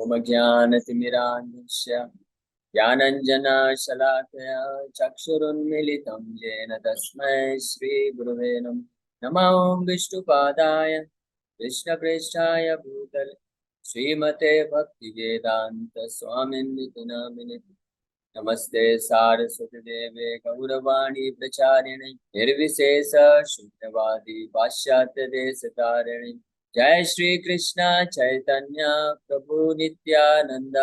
मम ज्ञानतिमिरान्धस्य ज्ञानञ्जनशलाकया चक्षुरुन्मिलितं येन तस्मै श्रीगुरुवे नमः। नमो विष्णुपादाय कृष्णप्रेष्ठाय भूतले श्रीमते भक्तिवेदान्त स्वामिन्निति नामिने। नमस्ते सारस्वती देवे गौरवाणी प्रचारिणे निर्विशेष शून्यवादी पाश्चात्य देश तारिणे। जय श्री कृष्ण चैतन्य प्रभु नित्यानंद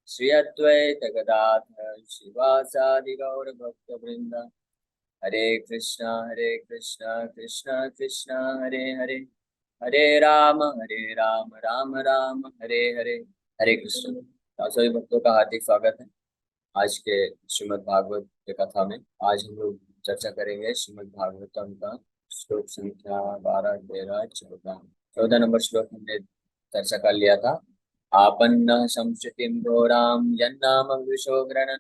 श्री अद्वैत गदाधर शिवासादि गौर भक्त वृंद। हरे कृष्णा कृष्णा कृष्णा हरे हरे, हरे राम राम राम हरे हरे। हरे कृष्ण। आप सभी भक्तों का हार्दिक स्वागत है आज के श्रीमद् भागवत की कथा में। आज हम लोग चर्चा करेंगे श्रीमद् भागवतम का श्लोक संख्या 12, 13, 14। 14 नंबर श्लोक हमने चर्चा कर लिया था। आपन्न संस्कृतिम घोराम यन्नाम विशोग्रणन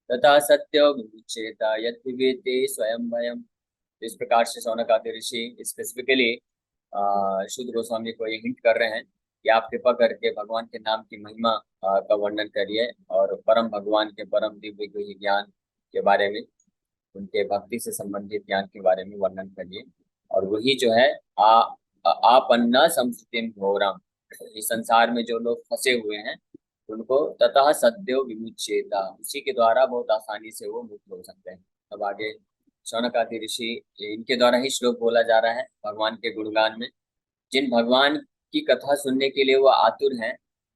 तथा सत्यो विमुच्येत यद्विवेति स्वयं भयम। इस प्रकार से शौनक आदि ऋषि स्पेसिफिकली शुद्ध गोस्वामी को ये हिंट कर रहे हैं कि आप कृपा करके भगवान के नाम की महिमा का वर्णन करिए और परम भगवान के परम दिव्य गुह्य ज्ञान के बारे में, उनके भक्ति से संबंधित ज्ञान के बारे में वर्णन करिए। और वही जो है आपन्ना संस्कृतिम घोरम, इस संसार में जो लोग फंसे हुए हैं उनको ततः सद्यो विमुच्येता, उसी के द्वारा बहुत आसानी से वो मुक्त हो सकते हैं। अब आगे शौनक आदि ऋषि, इनके द्वारा ही श्लोक बोला जा रहा है भगवान के गुणगान में। जिन भगवान की कथा सुनने के लिए वो आतुर हैं,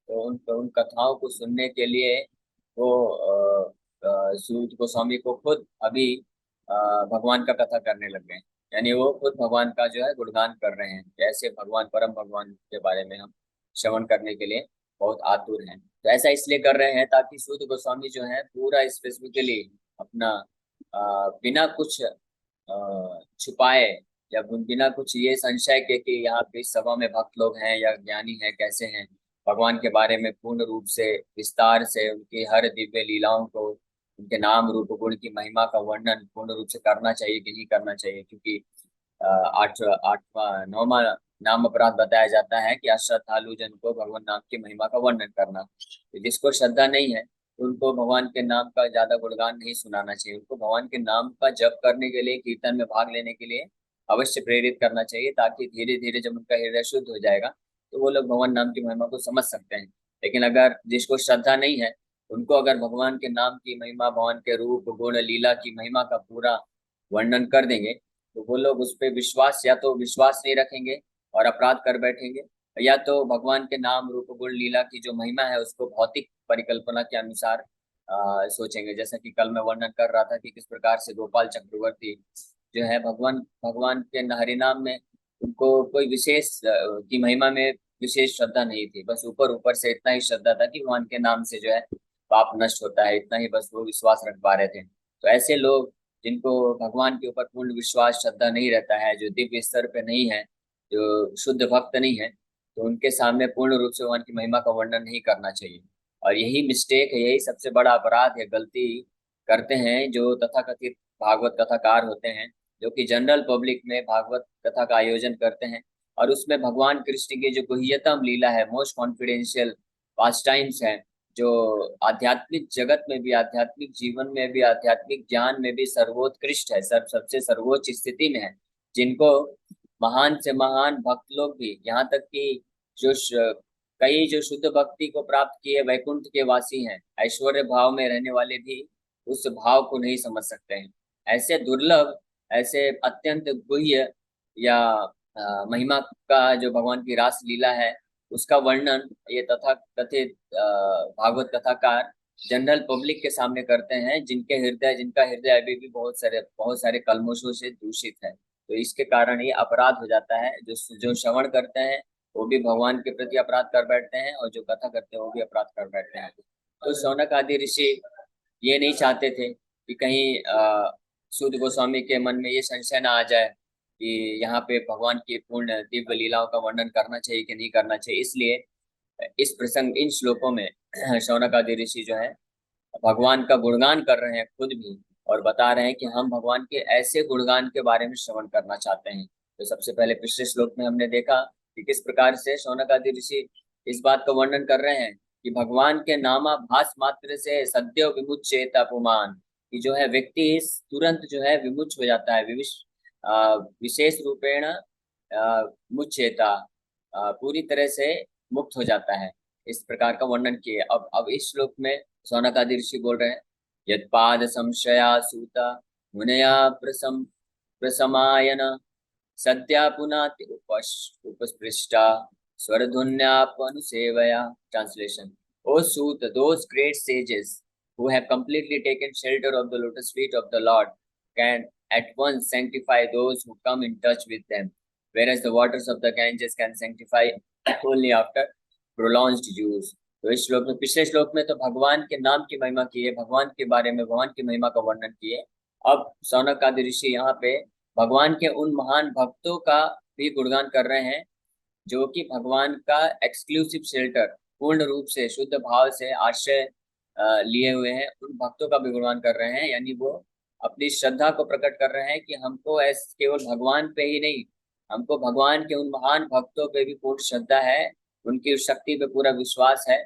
तो उन कथाओं को सुनने के लिए वो सूत गोस्वामी को खुद अभी भगवान का कथा करने लग गए हैं। यानी वो खुद भगवान का जो है गुणगान कर रहे हैं। कैसे भगवान, परम भगवान के बारे में हम श्रवण करने के लिए बहुत आतुर हैं। तो ऐसा इसलिए कर रहे हैं ताकि सूत गोस्वामी जो है पूरा स्पेसिफिकली अपना बिना कुछ छुपाए या बिना कुछ ये संशय के कि यहाँ पे इस सभा में भक्त लोग हैं या ज्ञानी हैं कैसे हैं, भगवान के बारे में पूर्ण रूप से विस्तार से उनकी हर दिव्य लीलाओं को, उनके नाम रूप गुण की महिमा का वर्णन पूर्ण रूप से करना चाहिए कि नहीं करना चाहिए। क्योंकि आठवां नौवां नाम अपराध बताया जाता है कि अश्रद्धालु जन को भगवान नाम की महिमा का वर्णन करना। तो जिसको श्रद्धा नहीं है उनको भगवान के नाम का ज्यादा गुणगान नहीं सुनाना चाहिए। उनको भगवान के नाम का जप करने के लिए, कीर्तन में भाग लेने के लिए अवश्य प्रेरित करना चाहिए, ताकि धीरे धीरे जब उनका हृदय शुद्ध हो जाएगा तो वो लोग भगवान नाम की महिमा को समझ सकते हैं। लेकिन अगर जिसको श्रद्धा नहीं है, उनको अगर भगवान के नाम की महिमा, भगवान के रूप गुण लीला की महिमा का पूरा वर्णन कर देंगे तो वो लोग उस पर विश्वास, या तो विश्वास नहीं रखेंगे और अपराध कर बैठेंगे, या तो भगवान के नाम रूप गुण लीला की जो महिमा है उसको भौतिक परिकल्पना के अनुसार सोचेंगे। जैसा कि कल मैं वर्णन कर रहा था कि किस प्रकार से गोपाल चक्रवर्ती जो है भगवान भगवान के हरिनाम में उनको कोई विशेष की महिमा में विशेष श्रद्धा नहीं थी। बस ऊपर ऊपर से इतना ही श्रद्धा था कि भगवान के नाम से जो है पाप नष्ट होता है, इतना ही बस वो विश्वास रख पा रहे थे। तो ऐसे लोग जिनको भगवान के ऊपर पूर्ण विश्वास श्रद्धा नहीं रहता है, जो दिव्य स्तर पे नहीं है, जो शुद्ध भक्त नहीं है, तो उनके सामने पूर्ण रूप से भगवान की महिमा का वर्णन नहीं करना चाहिए। और यही मिस्टेक है, यही सबसे बड़ा अपराध है, गलती करते हैं जो तथाकथित भागवत कथाकार होते हैं, जो कि जनरल पब्लिक में भागवत कथा का आयोजन करते हैं और उसमें भगवान कृष्ण की जो गुह्यतम लीला है, मोस्ट कॉन्फिडेंशियल पास टाइम्स है, जो आध्यात्मिक जगत में भी, आध्यात्मिक जीवन में भी, आध्यात्मिक ज्ञान में भी सर्वोत्कृष्ट है, सबसे सर्वोच्च स्थिति में है, जिनको महान से महान भक्त लोग भी, यहाँ तक कि जो कई जो शुद्ध भक्ति को प्राप्त किए वैकुंठ के वासी हैं, ऐश्वर्य भाव में रहने वाले भी उस भाव को नहीं समझ सकते हैं। ऐसे दुर्लभ, ऐसे अत्यंत गुह्य या महिमा का जो भगवान की रास लीला है उसका वर्णन ये तथा कथित भागवत कथाकार जनरल पब्लिक के सामने करते हैं, जिनका हृदय अभी भी बहुत सारे कल्मशों से दूषित है। तो इसके कारण ये अपराध हो जाता है। जो श्रवण करते हैं वो भी भगवान के प्रति अपराध कर बैठते हैं और जो कथा करते हैं वो भी अपराध कर बैठते हैं। तो शौनक आदि ऋषि ये नहीं चाहते थे कि कहीं सूत गोस्वामी के मन में ये संशय ना आ जाए कि यहाँ पे भगवान की पूर्ण दिव्य लीलाओं का वर्णन करना चाहिए कि नहीं करना चाहिए। इसलिए इस प्रसंग, इन श्लोकों में शौनक आदि ऋषि जो है भगवान का गुणगान कर रहे हैं खुद भी, और बता रहे हैं कि हम भगवान के ऐसे गुणगान के बारे में श्रवण करना चाहते हैं। तो सबसे पहले पिछले श्लोक में हमने देखा कि किस प्रकार से शौनक आदि ऋषि इस बात का वर्णन कर रहे हैं कि भगवान के नामाभास मात्र से सद्यो विमुच्येत पुमान, कि जो है व्यक्ति तुरंत जो है विमुच हो जाता है, विशेष रूपेण मुच्येता, पूरी तरह से मुक्त हो जाता है। इस प्रकार का वर्णन किए। अब इस श्लोक में सौनकादि ऋषि बोल रहे हैं, यत्पाद संशया सूता मुनया प्रसमायन सद्या पुनाति उपस्पृष्टा स्वरधुन्यापनुसेवया। Translation: O Sut, those great sages who have completely taken shelter of the lotus feet of the Lord can at once sanctify those who come in touch with them, whereas the waters of the Ganges can sanctify only after prolonged use. तो इस श्लोक में, पिछले श्लोक में तो भगवान के नाम की महिमा की है, भगवान के बारे में, भगवान की महिमा का वर्णन किए। अब सौनक आदि ऋषि यहाँ पे भगवान के उन महान भक्तों का भी गुणगान कर रहे हैं जो कि भगवान का एक्सक्लूसिव शेल्टर, पूर्ण रूप से शुद्ध भाव से आश्रय लिए हुए हैं। उन भक्तों का भी गुणगान कर रहे हैं, यानी वो अपनी श्रद्धा को प्रकट कर रहे हैं कि हमको ऐसे केवल भगवान पे ही नहीं, हमको भगवान के उन महान भक्तों पे भी पूर्ण श्रद्धा है, उनकी शक्ति पे पूरा विश्वास है,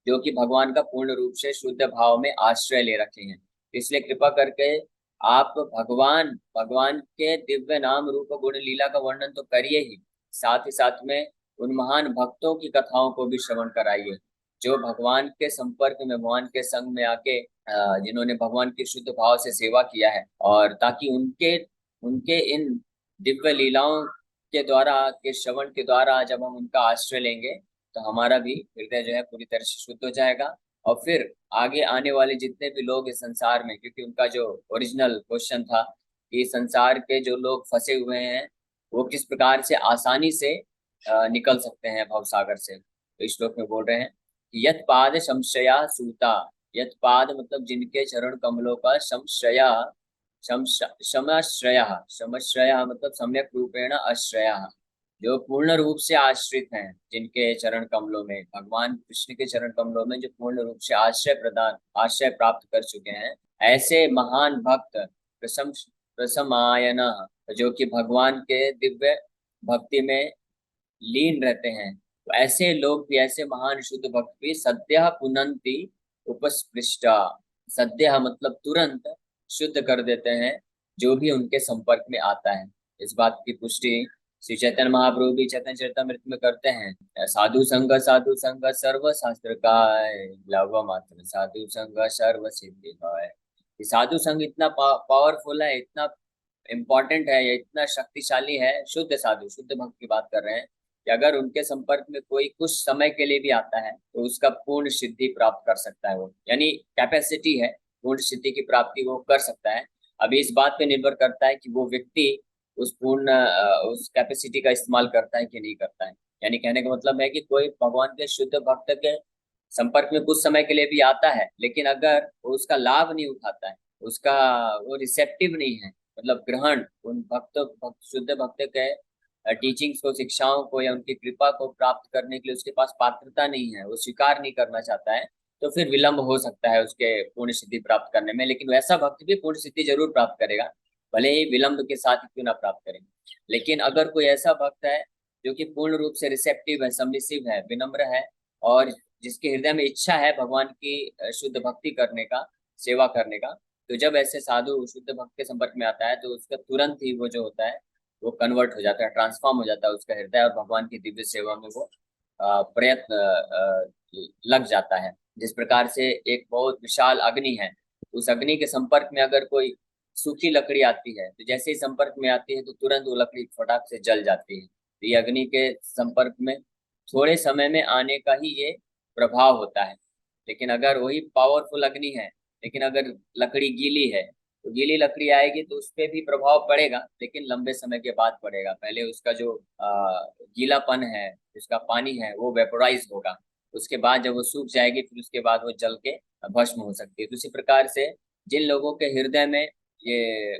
जो कि भगवान का पूर्ण रूप से शुद्ध भाव में आश्रय ले रखे हैं। इसलिए कृपा करके आप भगवान भगवान के दिव्य नाम रूप गुण लीला का वर्णन तो करिए ही, साथ ही साथ में उन महान भक्तों की कथाओं को भी श्रवण कराइए, जो भगवान के संपर्क में, भगवान के संग में आके जिन्होंने भगवान की शुद्ध भाव से सेवा किया है, और ताकि उनके उनके इन दिव्य लीलाओं के द्वारा, के श्रवण के द्वारा जब हम उनका आश्रय लेंगे तो हमारा भी हृदय जो है पूरी तरह से शुद्ध हो जाएगा। और फिर आगे आने वाले जितने भी लोग इस संसार में, क्योंकि उनका जो ओरिजिनल क्वेश्चन था कि संसार के जो लोग फंसे हुए हैं वो किस प्रकार से आसानी से निकल सकते हैं भवसागर से, तो इस श्लोक में बोल रहे हैं कि यत पाद संशया सूता। यत पाद मतलब जिनके चरण कमलों का संशया, शमश्रय, शमश्रय मतलब सम्यक रूपेण आश्रय, जो पूर्ण रूप से आश्रित हैं, जिनके चरण कमलों में, भगवान कृष्ण के चरण कमलों में जो पूर्ण रूप से आश्रय प्राप्त कर चुके हैं, ऐसे महान भक्त प्रसमायन, जो कि भगवान के दिव्य भक्ति में लीन रहते हैं, तो ऐसे लोग भी, ऐसे महान शुद्ध भक्त भी सद्यः पुनन्ति उपस्पृष्टा, सद्यः मतलब तुरंत शुद्ध कर देते हैं जो भी उनके संपर्क में आता है। इस बात की पुष्टि श्री चैतन्य महाप्रभु भी चैतन्य चरितमृत में करते हैं। साधु संग सर्व शास्त्र का लव मात्र, साधु संग सर्व सिद्धि है। साधु संग इतना पावरफुल है, इतना इम्पोर्टेंट है, या इतना शक्तिशाली है। शुद्ध साधु, शुद्ध भक्त की बात कर रहे हैं कि अगर उनके संपर्क में कोई कुछ समय के लिए भी आता है तो उसका पूर्ण सिद्धि प्राप्त कर सकता है वो, यानी कैपेसिटी है, पूर्ण सिद्धि की प्राप्ति वो कर सकता है। अभी इस बात पे निर्भर करता है कि वो व्यक्ति उस कैपेसिटी का इस्तेमाल करता है कि नहीं करता है। यानी कहने का मतलब है कि कोई भगवान के शुद्ध भक्त के संपर्क में कुछ समय के लिए भी आता है, लेकिन अगर वो उसका लाभ नहीं उठाता है, उसका वो रिसेप्टिव नहीं है, मतलब ग्रहण उन शुद्ध भक्त के टीचिंग्स को, शिक्षाओं को या उनकी कृपा को प्राप्त करने के लिए उसके पास पात्रता नहीं है, वो स्वीकार नहीं करना चाहता है, तो फिर विलंब हो सकता है उसके पूर्ण सिद्धि प्राप्त करने में। लेकिन वैसा भक्त भी पूर्ण सिद्धि जरूर प्राप्त करेगा, भले ही विलंब के साथ ही क्यों ना प्राप्त करेंगे। लेकिन अगर कोई ऐसा भक्त है जो कि पूर्ण रूप से रिसेप्टिव है, सबमिसिव है, विनम्र है, और जिसके हृदय में इच्छा है भगवान की शुद्ध भक्ति करने का, सेवा करने का, तो जब ऐसे साधु शुद्ध भक्त के संपर्क में आता है तो उसका तुरंत ही वो जो होता है वो कन्वर्ट हो जाता है, ट्रांसफॉर्म हो जाता है उसका हृदय, और भगवान की दिव्य सेवा में वो प्रयत्न लग जाता है। जिस प्रकार से एक बहुत विशाल अग्नि है, उस अग्नि के संपर्क में अगर कोई सूखी लकड़ी आती है तो जैसे ही संपर्क में आती है तो तुरंत वो लकड़ी फटाक से जल जाती है। तो ये अग्नि के संपर्क में थोड़े समय में आने का ही ये प्रभाव होता है। लेकिन अगर वही पावरफुल अग्नि है, लेकिन अगर लकड़ी गीली है तो गीली लकड़ी आएगी तो उस पर भी प्रभाव पड़ेगा, लेकिन लंबे समय के बाद पड़ेगा। पहले उसका जो गीलापन है, उसका पानी है, वो वेपोराइज होगा, उसके बाद जब वो सूख जाएगी फिर उसके बाद वो जल के भस्म हो सकती है। तो इसी प्रकार से जिन लोगों के हृदय में ये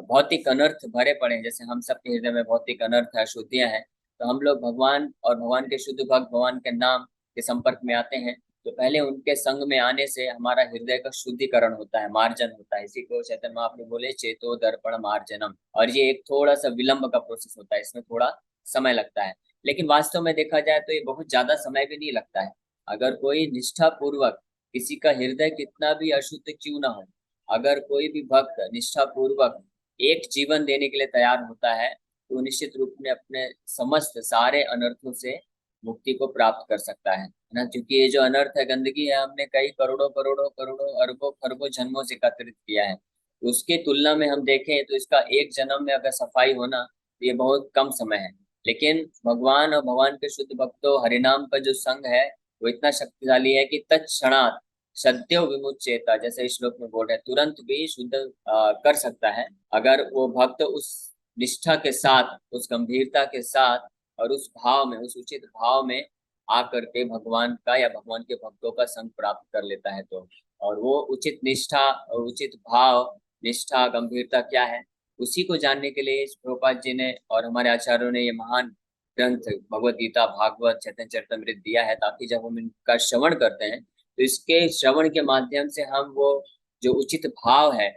भौतिक अनर्थ भरे पड़े हैं, जैसे हम सबके हृदय में भौतिक अनर्थ है, अशुद्धियां हैं, तो हम लोग भगवान और भगवान के शुद्ध भक्त भगवान के नाम के संपर्क में आते हैं तो पहले उनके संग में आने से हमारा हृदय का शुद्धिकरण होता है, मार्जन होता है। इसी को चैतन्य महाप्रभु बोले चेतो दर्पण मार्जनम, और ये एक थोड़ा सा विलंब का प्रोसेस होता है, इसमें थोड़ा समय लगता है। लेकिन वास्तव में देखा जाए तो ये बहुत ज्यादा समय भी नहीं लगता है। अगर कोई निष्ठा पूर्वक, किसी का हृदय कितना भी अशुद्ध क्यों ना हो, अगर कोई भी भक्त निष्ठा पूर्वक एक जीवन देने के लिए तैयार होता है, तो निश्चित रूप में अपने समस्त सारे अनर्थों से मुक्ति को प्राप्त कर सकता है ना। क्योंकि ये जो अनर्थ है, गंदगी है, हमने कई करोड़ों करोड़ों करोड़ों अरबों खरबों जन्मों से एकत्रित किया है। तो उसकी तुलना में हम देखें तो इसका एक जन्म में अगर सफाई होना, तो ये बहुत कम समय है। लेकिन भगवान और भगवान के शुद्ध भक्तों, हरिनाम का जो संग है वो इतना शक्तिशाली है कि तत्क्षणात् सद्यो विमुच्येता, जैसे इस श्लोक में बोल रहे हैं, तुरंत भी शुद्ध कर सकता है, अगर वो भक्त उस निष्ठा के साथ, उस गंभीरता के साथ और उस भाव में, उस उचित भाव में आकर के भगवान का या भगवान के भक्तों का संग प्राप्त कर लेता है। तो और वो उचित निष्ठा और उचित भाव, निष्ठा गंभीरता क्या है, उसी को जानने के लिए प्रभुपाद जी ने और हमारे आचार्यों ने ये महान ग्रंथ भगवत गीता, भागवत, चैतन्य चरितमृत दिया है, ताकि जब हम इनका श्रवण करते हैं तो इसके श्रवण के माध्यम से हम वो जो उचित भाव है,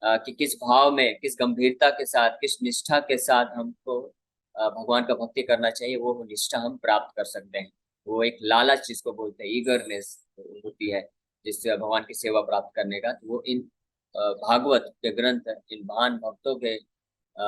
कि किस भाव में, किस गंभीरता के साथ, किस निष्ठा के साथ हमको भगवान का भक्ति करना चाहिए, वो निष्ठा हम प्राप्त कर सकते हैं। वो एक लालच जिसको बोलते हैं, ईगरनेस होती है जिससे भगवान की सेवा प्राप्त करने का, तो वो इन भागवत के ग्रंथ, इन महान भक्तों के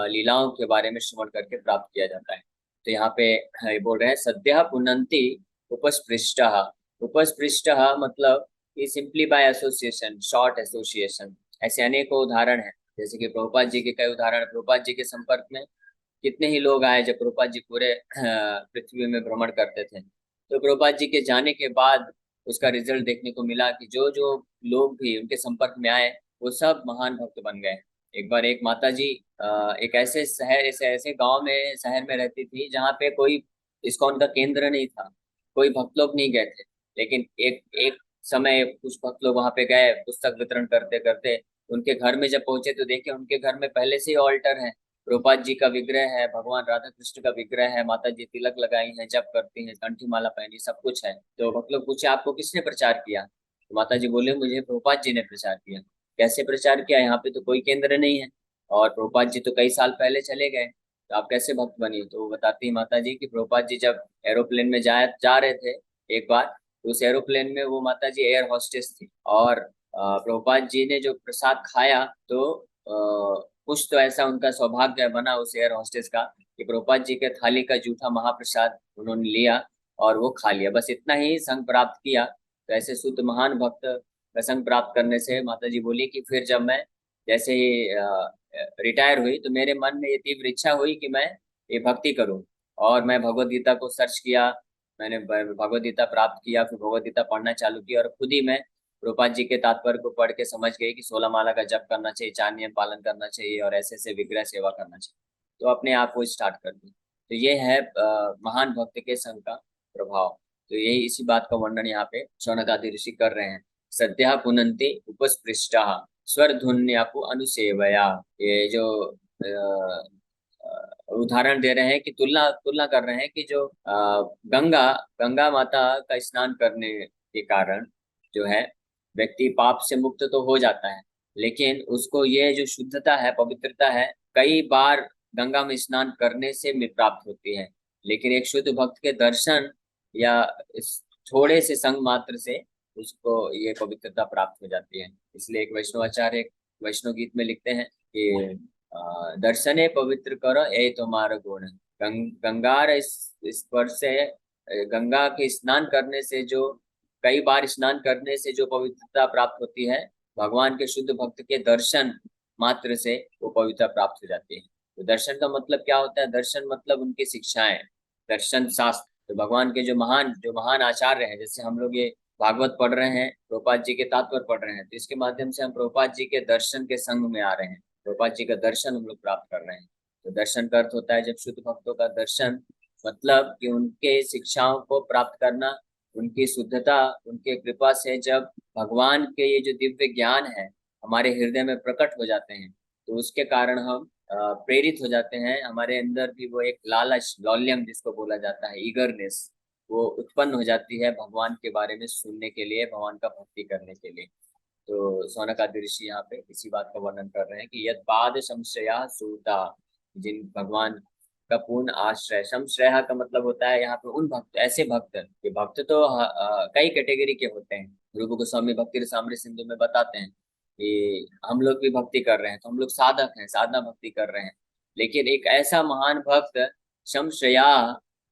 लीलाओं के बारे में श्रवण करके प्राप्त किया जाता है। तो यहाँ पे ये बोल रहे हैं, सद्यः पुनन्ति उपस्पृष्टः। उपस्पृष्टः मतलब कि simply by association, short association. ऐसे अनेकों उदाहरण हैं, जैसे कि प्रभुपाद जी के कई उदाहरण। प्रभुपाद जी के संपर्क में कितने ही लोग आए जब प्रभुपाद जी पूरे पृथ्वी में भ्रमण करते थे। तो प्रभुपाद जी के जाने के बाद उसका रिजल्ट देखने को मिला कि जो जो लोग भी उनके संपर्क में आए वो सब महान भक्त बन गए। एक बार एक माता जी एक ऐसे शहर, ऐसे ऐसे गांव में, शहर में रहती थी जहाँ पे कोई इस्कॉन का केंद्र नहीं था, कोई भक्त लोग नहीं गए थे। लेकिन एक एक समय कुछ भक्त लोग वहां पे गए, पुस्तक वितरण करते करते उनके घर में जब पहुंचे तो देखे उनके घर में पहले से ही ऑल्टर है, प्रभुपाद जी का विग्रह है, भगवान राधा कृष्ण का विग्रह है, माता जी तिलक लगाई है, जप करती हैं, कंठी माला पहनी, सब कुछ है। तो भक्त लोग पूछे आपको किसने प्रचार किया, तो माता जी बोले मुझे प्रभुपाद जी ने प्रचार किया। कैसे प्रचार किया, यहाँ पे तो कोई केंद्र नहीं है और प्रभुपाद जी तो कई साल पहले चले गए, तो आप कैसे भक्त बनी। तो वो बताती है माता जी कि प्रभुपाद जी जब एरोप्लेन में जा रहे थे एक बार, तो उस एरोप्लेन में वो माता जी एयर होस्टेस थी, और प्रभुपाद जी ने जो प्रसाद खाया, तो कुछ तो ऐसा उनका सौभाग्य बना उस एयर होस्टेस का कि प्रभुपाद जी के थाली का जूठा महाप्रसाद उन्होंने लिया और वो खा लिया, बस इतना ही संग प्राप्त किया। तो ऐसे शुद्ध महान भक्त का संग प्राप्त करने से माता जी बोली कि फिर जब मैं जैसे ही रिटायर हुई तो मेरे मन में ये तीव्र इच्छा हुई कि मैं ये भक्ति करूं, और मैं भगवत गीता को सर्च किया, मैंने भगवत गीता प्राप्त किया, फिर भगवत गीता पढ़ना चालू किया और खुद ही मैं प्रभुपाद जी के तात्पर्य को पढ़ के समझ गई कि 16 माला का जप करना चाहिए, 4 नियम पालन करना चाहिए और ऐसे ऐसे विग्रह सेवा करना चाहिए। तो अपने आप वो स्टार्ट कर दी। तो ये है महान भक्त के संग का प्रभाव। तो यही इसी बात का वर्णन यहाँ पे शौनक आदि ऋषि कर रहे हैं। सद्यः पुनन्ति उपस्पृष्टाः स्वरधुन्यापु अनुसेवया। ये जो उदाहरण दे रहे हैं कि तुलना तुलना कर रहे हैं कि जो गंगा गंगा माता का स्नान करने के कारण जो है व्यक्ति पाप से मुक्त तो हो जाता है, लेकिन उसको ये जो शुद्धता है, पवित्रता है, कई बार गंगा में स्नान करने से प्राप्त होती है। लेकिन एक शुद्ध भक्त के दर्शन या इस थोड़े से संग मात्र से उसको ये पवित्रता प्राप्त हो जाती है। इसलिए एक वैष्णवाचार्य एक वैष्णव गीत में लिखते हैं कि दर्शने पवित्र करो ये तुम्हारा गुण। गंगार स्पर्श से, गंगा के स्नान करने से, जो कई बार स्नान करने से जो पवित्रता प्राप्त होती है, भगवान के शुद्ध भक्त के दर्शन मात्र से वो पवित्रता प्राप्त हो जाती है। तो दर्शन का मतलब क्या होता है, दर्शन मतलब उनकी शिक्षाएं, दर्शन शास्त्र। तो भगवान के जो महान आचार्य हैं, जैसे हम लोग ये भागवत पढ़ रहे हैं, प्रभुपाद जी के तात्पर्य पढ़ रहे हैं, तो इसके माध्यम से हम प्रभुपाद जी के दर्शन के संग में आ रहे हैं, प्रभुपाद जी का दर्शन हम लोग प्राप्त कर रहे हैं। तो दर्शन का अर्थ होता है जब शुद्ध भक्तों का दर्शन, मतलब कि उनके शिक्षाओं को प्राप्त करना, उनकी शुद्धता, उनके कृपा से जब भगवान के ये जो दिव्य ज्ञान है हमारे हृदय में प्रकट हो जाते हैं, तो उसके कारण हम प्रेरित हो जाते हैं। हमारे अंदर भी वो एक लालच, लौल्यम जिसको बोला जाता है, ईगरनेस, वो उत्पन्न हो जाती है भगवान के बारे में सुनने के लिए, भगवान का भक्ति करने के लिए। तो सौनक आदि ऋषि यहाँ पे इसी बात का वर्णन कर रहे हैं कि यद पाद संशया सूता, जिन भगवान का पूर्ण आश्रय। समश्रय का मतलब होता है यहाँ पे उन भक्त, ऐसे भक्त, ये भक्त तो कई कैटेगरी के होते हैं। रूप गोस्वामी भक्ति रसामृत सिंधु में बताते हैं कि हम लोग भी भक्ति कर रहे हैं, तो हम लोग साधक हैं, साधना भक्ति कर रहे हैं। लेकिन एक ऐसा महान भक्त समश्रया,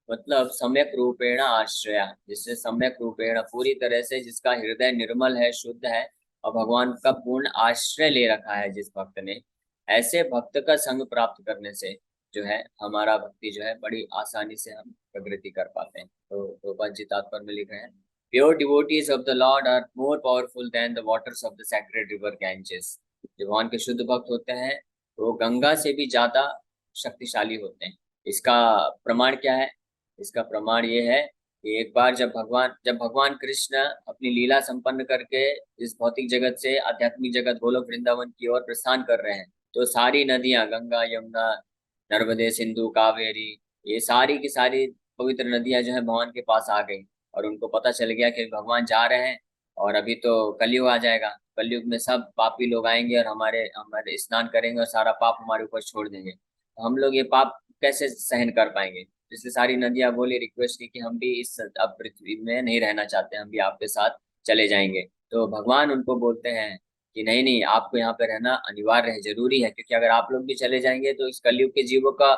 मतलब सम्यक रूपेण आश्रया, जिससे सम्यक रूपेण पूरी तरह से, जिसका हृदय निर्मल है, शुद्ध है, और भगवान का पूर्ण आश्रय ले रखा है जिस भक्त ने, ऐसे भक्त का संग प्राप्त करने से जो है हमारा भक्ति जो है बड़ी आसानी से हम प्रगति कर पाते हैं। तो प्रभुपाद जी तात्पर्य में लिख रहे हैं, pure devotees of the lord are more powerful than the waters of the sacred river Ganges. जो भगवान के शुद्ध भक्त होते हैं वो गंगा से भी ज्यादा शक्तिशाली होते हैं। इसका प्रमाण क्या है? इसका प्रमाण ये है कि एक बार जब भगवान कृष्ण अपनी लीला संपन्न करके इस भौतिक जगत से आध्यात्मिक जगत गोलोक वृंदावन की ओर प्रस्थान कर रहे हैं, तो सारी नदियां, गंगा, यमुना, नर्मदे, सिंधु, कावेरी, ये सारी की सारी पवित्र नदियां जो है भगवान के पास आ गई। और उनको पता चल गया कि भगवान जा रहे हैं और अभी तो कलयुग आ जाएगा, कलयुग में सब पापी लोग आएंगे और हमारे हमारे स्नान करेंगे और सारा पाप हमारे ऊपर छोड़ देंगे, तो हम लोग ये पाप कैसे सहन कर पाएंगे? इसलिए सारी नदियां बोली, रिक्वेस्ट की कि हम भी इस अब पृथ्वी में नहीं रहना चाहते, हम भी आपके साथ चले जाएंगे। तो भगवान उनको बोलते हैं कि नहीं नहीं, आपको यहाँ पे रहना अनिवार्य है, जरूरी है, क्योंकि अगर आप लोग भी चले जाएंगे तो इस कलयुग के जीवों का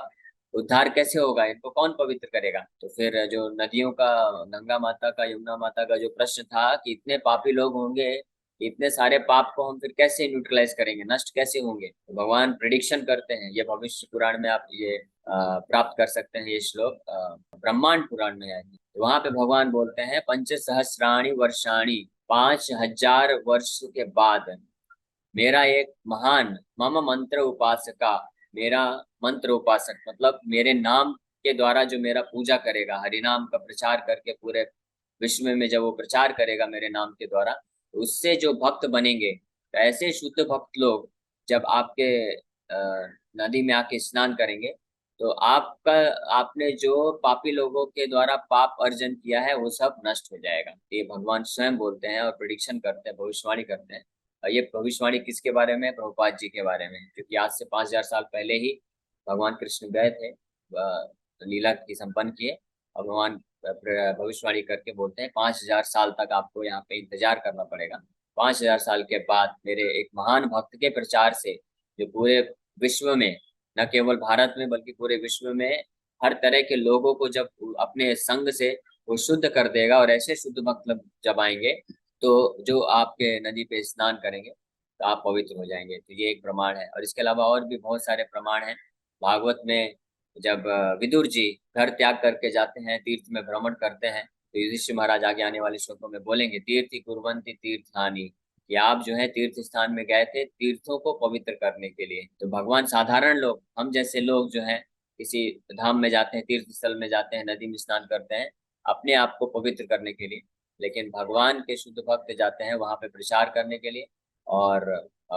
उद्धार कैसे होगा, इनको कौन पवित्र करेगा? तो फिर जो नदियों का, गंगा माता का, यमुना माता का जो प्रश्न था कि इतने पापी लोग होंगे, इतने सारे पाप को हम फिर कैसे न्यूट्रलाइज करेंगे, नष्ट कैसे होंगे? तो भगवान प्रिडिक्शन करते हैं, ये भविष्य पुराण में आप ये प्राप्त कर सकते हैं। ये श्लोक ब्रह्मांड पुराण में है। तो वहां पे भगवान बोलते हैं, पंच सहस्राणी वर्षाणी, 5,000 वर्ष के बाद मेरा एक महान, मम मंत्र उपासका, मेरा मंत्र उपासक मतलब मेरे नाम के द्वारा जो मेरा पूजा करेगा, हरि नाम का प्रचार करके पूरे विश्व में जब वो प्रचार करेगा मेरे नाम के द्वारा, तो उससे जो भक्त बनेंगे, तो ऐसे शुद्ध भक्त लोग जब आपके नदी में आके स्नान करेंगे, तो आपका, आपने जो पापी लोगों के द्वारा पाप अर्जन किया है वो सब नष्ट हो जाएगा। ये भगवान स्वयं बोलते हैं और प्रिडिक्शन करते हैं, भविष्यवाणी करते हैं। और ये भविष्यवाणी किसके बारे में? प्रभुपाद जी के बारे में, क्योंकि आज से 5,000 साल पहले ही भगवान कृष्ण गए थे, लीला की संपन्न किए, और भगवान भविष्यवाणी करके बोलते हैं 5,000 साल तक आपको यहाँ पे इंतजार करना पड़ेगा। 5,000 साल के बाद मेरे एक महान भक्त के प्रचार से जो पूरे विश्व में, न केवल भारत में बल्कि पूरे विश्व में हर तरह के लोगों को जब अपने संग से वो शुद्ध कर देगा, और ऐसे शुद्ध भक्त लोग जब आएंगे तो जो आपके नदी पे स्नान करेंगे तो आप पवित्र हो जाएंगे। तो ये एक प्रमाण है, और इसके अलावा और भी बहुत सारे प्रमाण हैं। भागवत में जब विदुर जी घर त्याग करके जाते हैं, तीर्थ में भ्रमण करते हैं, तो युधिष्ठिर महाराज आगे आने वाले श्लोकों में बोलेंगे, तीर्थि कुर्वन्ति तीर्थानि, कि आप जो है तीर्थ स्थान में गए थे तीर्थों को पवित्र करने के लिए। तो भगवान साधारण लोग, हम जैसे लोग जो है किसी धाम में जाते हैं, तीर्थ स्थल में जाते हैं, नदी में स्नान करते हैं अपने आप को पवित्र करने के लिए, लेकिन भगवान के शुद्ध भक्त जाते हैं वहां पे प्रचार करने के लिए और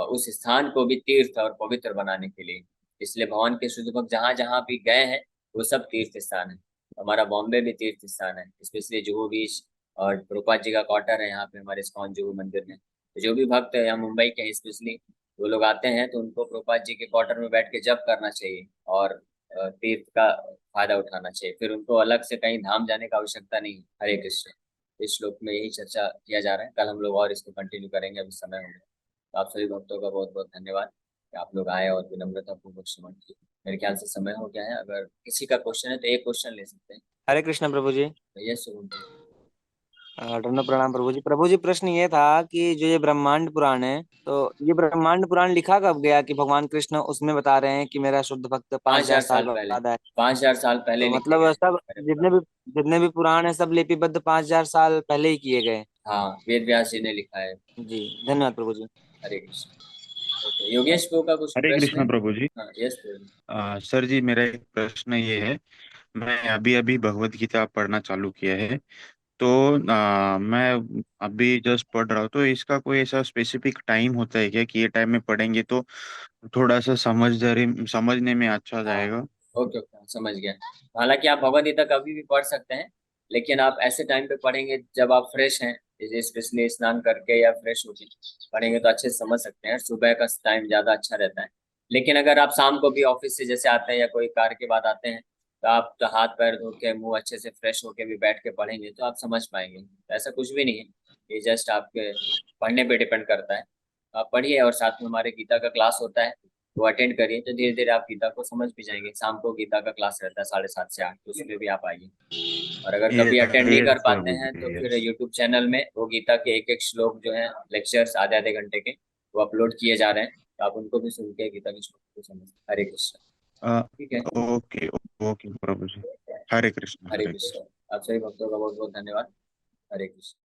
उस स्थान को भी तीर्थ और पवित्र बनाने के लिए। इसलिए भगवान के शुद्ध भक्त जहाँ जहाँ भी गए हैं वो सब तीर्थ स्थान है। हमारा बॉम्बे भी तीर्थ स्थान है, स्पेशली जुहू बीच, और प्रभुपाद जी का क्वार्टर है यहाँ पे हमारे इस्कॉन जुहू मंदिर में। तो जो भी भक्त यहाँ मुंबई के हैं स्पेशली, वो लोग आते हैं तो उनको प्रभुपाद जी के क्वार्टर में बैठ के जप करना चाहिए और तीर्थ का फायदा उठाना चाहिए। फिर उनको अलग से कहीं धाम जाने का आवश्यकता नहीं है। हरे कृष्ण। इस श्लोक में यही चर्चा किया जा रहा है, कल हम लोग और इसको कंटिन्यू करेंगे, अभी समय हो गया। तो आप सभी भक्तों का बहुत बहुत धन्यवाद कि आप लोग आए और विनम्रता पूर्वक श्रवण किए। मेरे ख्याल से समय हो गया है, अगर किसी का क्वेश्चन है तो एक क्वेश्चन ले सकते हैं। हरे कृष्ण प्रभु जी। यस शुभम जी। दंडों प्रणाम प्रभु जी। प्रभु जी प्रश्न ये था कि जो ये ब्रह्मांड पुराण है, तो ये ब्रह्मांड पुराण लिखा कब गया कि भगवान कृष्ण उसमें बता रहे हैं कि मेरा शुद्ध भक्त पांच 5,000 हजार साल साल पहले, बाद आए? 5,000 साल पहले तो लिखे मतलब गए सब मेरे जितने पुराण। भी जितने भी पुराण है सब लिपिबद्ध 5,000 साल पहले ही किए गए। हाँ, वेद व्यास जी ने लिखा है। जी, धन्यवाद प्रभु जी। हरे कृष्ण। ओके, योगेश को का कुछ हरे प्रश्न है? कृष्ण प्रभु जी। हाँ यस प्रभु। सर जी, मेरा एक प्रश्न ये है। मैं अभी अभी भगवत गीता पढ़ना चालू किया है, तो मैं अभी जस्ट पढ़ रहा हूँ, तो इसका कोई ऐसा स्पेसिफिक टाइम होता है क्या कि ये टाइम में पढ़ेंगे तो थोड़ा सा समझने में अच्छा हाँ, जाएगा? ओके ओके, समझ गया। हालांकि आप भगवद गीता कभी भी पढ़ सकते हैं, लेकिन आप ऐसे टाइम पे पढ़ेंगे जब आप फ्रेश हैं, जैसे स्पेशली स्नान करके या फ्रेश होके पढ़ेंगे तो अच्छे से समझ सकते हैं। सुबह का टाइम ज्यादा अच्छा रहता है। लेकिन अगर आप शाम को भी ऑफिस से जैसे आते हैं या कोई कार के बाद आते हैं, तो आप तो हाथ पैर धो के मुंह अच्छे से फ्रेश होके भी बैठ के पढ़ेंगे तो आप समझ पाएंगे। तो ऐसा कुछ भी नहीं है, ये जस्ट आपके पढ़ने पे डिपेंड करता है। आप पढ़िए और साथ में हमारे गीता का क्लास होता है, वो अटेंड करिए, तो धीरे धीरे आप गीता को समझ भी जाएंगे। शाम को गीता का क्लास रहता है 7:30 से 8, तो उसमें भी आप आइए। और अगर ये कभी अटेंड नहीं कर यस पाते प्रभु हैं तो जी, फिर यस। यूट्यूब चैनल में वो गीता के एक एक श्लोक जो है, लेक्चर्स आधे आधे घंटे के, वो अपलोड किए जा रहे हैं, तो आप उनको भी सुन के गीता के श्लोक को समझ। हरे कृष्ण। ठीक है। ओके ओके प्रभु जी। हरे कृष्ण हरे हरे कृष्ण। कृष्ण। आप सभी भक्तों का बहुत बहुत धन्यवाद। हरे कृष्ण।